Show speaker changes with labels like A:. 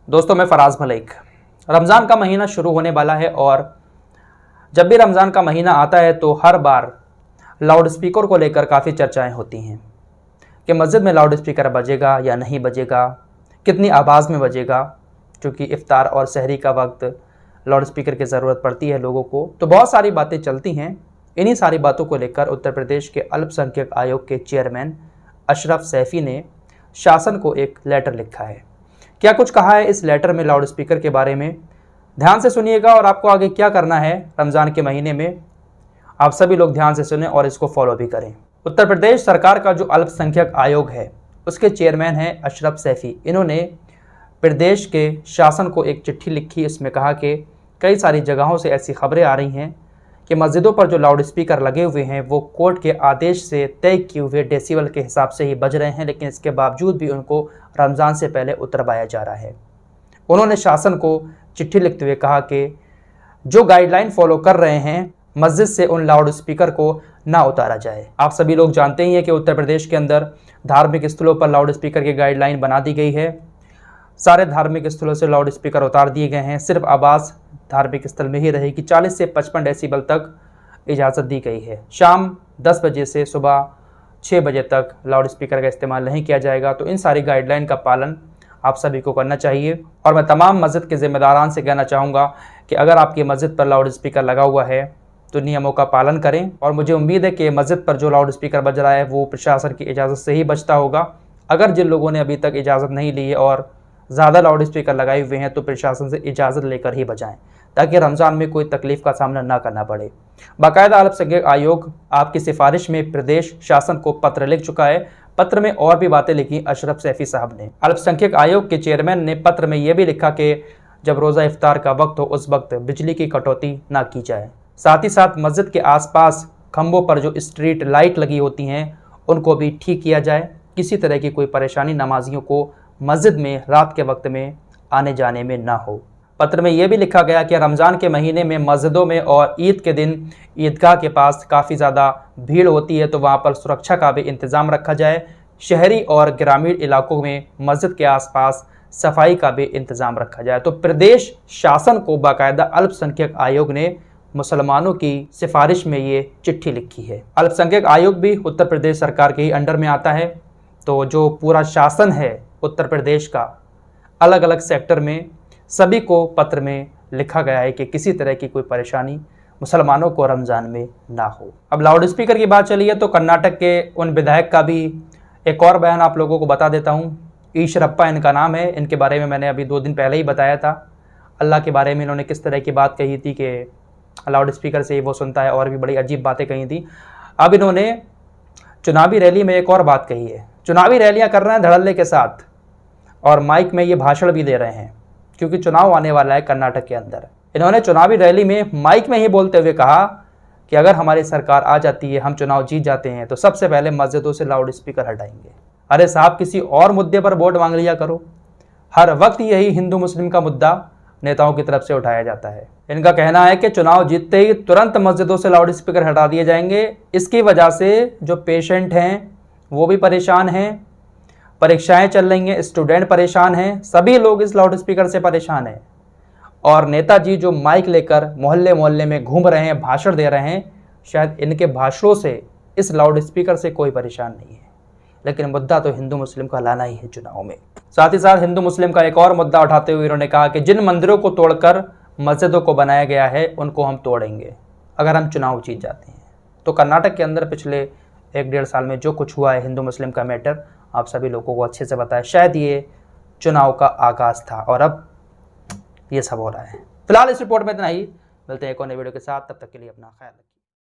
A: दोस्तों, मैं फराज मलिक। रमज़ान का महीना शुरू होने वाला है और जब भी रमज़ान का महीना आता है तो हर बार लाउड स्पीकर को लेकर काफ़ी चर्चाएं होती हैं कि मस्जिद में लाउड स्पीकर बजेगा या नहीं बजेगा, कितनी आवाज़ में बजेगा, क्योंकि इफ्तार और सहरी का वक्त लाउड स्पीकर की ज़रूरत पड़ती है लोगों को। तो बहुत सारी बातें चलती हैं। इन्हीं सारी बातों को लेकर उत्तर प्रदेश के अल्पसंख्यक आयोग के चेयरमैन अशरफ सैफ़ी ने शासन को एक लेटर लिखा है। क्या कुछ कहा है इस लेटर में लाउड स्पीकर के बारे में, ध्यान से सुनिएगा और आपको आगे क्या करना है रमज़ान के महीने में, आप सभी लोग ध्यान से सुने और इसको फॉलो भी करें। उत्तर प्रदेश सरकार का जो अल्पसंख्यक आयोग है उसके चेयरमैन हैं अशरफ सैफ़ी। इन्होंने प्रदेश के शासन को एक चिट्ठी लिखी। इसमें कहा कि कई सारी जगहों से ऐसी खबरें आ रही हैं कि मस्जिदों पर जो लाउड स्पीकर लगे हुए हैं वो कोर्ट के आदेश से तय किए हुए डेसिबल के हिसाब से ही बज रहे हैं, लेकिन इसके बावजूद भी उनको रमज़ान से पहले उतरवाया जा रहा है। उन्होंने शासन को चिट्ठी लिखते हुए कहा कि जो गाइडलाइन फॉलो कर रहे हैं मस्जिद से उन लाउड स्पीकर को ना उतारा जाए। आप सभी लोग जानते ही हैं कि उत्तर प्रदेश के अंदर धार्मिक स्थलों पर लाउड स्पीकर की गाइडलाइन बना दी गई है। सारे धार्मिक स्थलों से लाउड स्पीकर उतार दिए गए हैं। सिर्फ आवाज़ धार्मिक स्थल में ही रहेगी। 40 से 55 डेसिबल तक इजाज़त दी गई है। शाम 10 बजे से सुबह 6 बजे तक लाउड स्पीकर का इस्तेमाल नहीं किया जाएगा। तो इन सारी गाइडलाइन का पालन आप सभी को करना चाहिए। और मैं तमाम मस्जिद के ज़िम्मेदारान से कहना चाहूँगा कि अगर आपकी मस्जिद पर लाउड स्पीकर लगा हुआ है तो नियमों का पालन करें। और मुझे उम्मीद है कि मस्जिद पर जो लाउड स्पीकर बज रहा है वो प्रशासन की इजाज़त से ही बजता होगा। अगर जिन लोगों ने अभी तक इजाज़त नहीं ली है और ज़्यादा लाउड स्पीकर लगाए हुए हैं तो प्रशासन से इजाज़त लेकर ही बजाएं, ताकि रमज़ान में कोई तकलीफ़ का सामना ना करना पड़े। बाकायदा अल्पसंख्यक आयोग आपकी सिफारिश में प्रदेश शासन को पत्र लिख चुका है। पत्र में और भी बातें लिखी अशरफ सैफ़ी साहब ने। अल्पसंख्यक आयोग के चेयरमैन ने पत्र में यह भी लिखा कि जब रोज़ा इफ्तार का वक्त हो उस वक्त बिजली की कटौती ना की जाए। साथ ही साथ मस्जिद के आसपास खंभों पर जो स्ट्रीट लाइट लगी होती हैं उनको भी ठीक किया जाए। किसी तरह की कोई परेशानी नमाजियों को मस्जिद में रात के वक्त में आने जाने में ना हो। पत्र में यह भी लिखा गया कि रमज़ान के महीने में मस्जिदों में और ईद के दिन ईदगाह के पास काफ़ी ज़्यादा भीड़ होती है, तो वहाँ पर सुरक्षा का भी इंतज़ाम रखा जाए। शहरी और ग्रामीण इलाकों में मस्जिद के आसपास सफाई का भी इंतज़ाम रखा जाए। तो प्रदेश शासन को बाकायदा अल्पसंख्यक आयोग ने मुसलमानों की सिफारिश में ये चिट्ठी लिखी है। अल्पसंख्यक आयोग भी उत्तर प्रदेश सरकार के ही अंडर में आता है। तो जो पूरा शासन है उत्तर प्रदेश का, अलग अलग सेक्टर में सभी को पत्र में लिखा गया है कि किसी तरह की कोई परेशानी मुसलमानों को रमज़ान में ना हो। अब लाउड स्पीकर की बात चली है तो कर्नाटक के उन विधायक का भी एक और बयान आप लोगों को बता देता हूँ। ईश्वरप्पा इनका नाम है। इनके बारे में मैंने अभी 2 दिन पहले ही बताया था। अल्लाह के बारे में इन्होंने किस तरह की बात कही थी कि लाउड स्पीकर से ही वो सुनता है, और भी बड़ी अजीब बातें कही थी। अब इन्होंने चुनावी रैली में एक और बात कही है। चुनावी रैलियाँ कर रहे हैं धड़ल्ले के साथ और माइक में ये भाषण भी दे रहे हैं, क्योंकि चुनाव आने वाला है कर्नाटक के अंदर। इन्होंने चुनावी रैली में माइक में ही बोलते हुए कहा कि अगर हमारी सरकार आ जाती है, हम चुनाव जीत जाते हैं, तो सबसे पहले मस्जिदों से लाउड स्पीकर हटाएंगे। अरे साहब, किसी और मुद्दे पर वोट मांग लिया करो। हर वक्त यही हिंदू मुस्लिम का मुद्दा नेताओं की तरफ से उठाया जाता है। इनका कहना है कि चुनाव जीतते ही तुरंत मस्जिदों से लाउड स्पीकर हटा दिए जाएंगे। इसकी वजह से जो पेशेंट हैं वो भी परेशान हैं, परीक्षाएं चल रही हैं, स्टूडेंट परेशान हैं, सभी लोग इस लाउड स्पीकर से परेशान हैं। और नेताजी जो माइक लेकर मोहल्ले मोहल्ले में घूम रहे हैं, भाषण दे रहे हैं, शायद इनके भाषणों से इस लाउड स्पीकर से कोई परेशान नहीं है, लेकिन मुद्दा तो हिंदू मुस्लिम का लाना ही है चुनाव में। साथ ही साथ हिंदू मुस्लिम का एक और मुद्दा उठाते हुए इन्होंने कहा कि जिन मंदिरों को तोड़कर मस्जिदों को बनाया गया है उनको हम तोड़ेंगे अगर हम चुनाव जीत जाते हैं। तो कर्नाटक के अंदर पिछले 1-1.5 साल में जो कुछ हुआ है हिंदू मुस्लिम का मैटर आप सभी लोगों को अच्छे से पता है। शायद ये चुनाव का आगाज़ था और अब ये सब हो रहा है। फिलहाल इस रिपोर्ट में इतना ही। मिलते हैं एक और नई वीडियो के साथ, तब तक के लिए अपना ख्याल रखिए।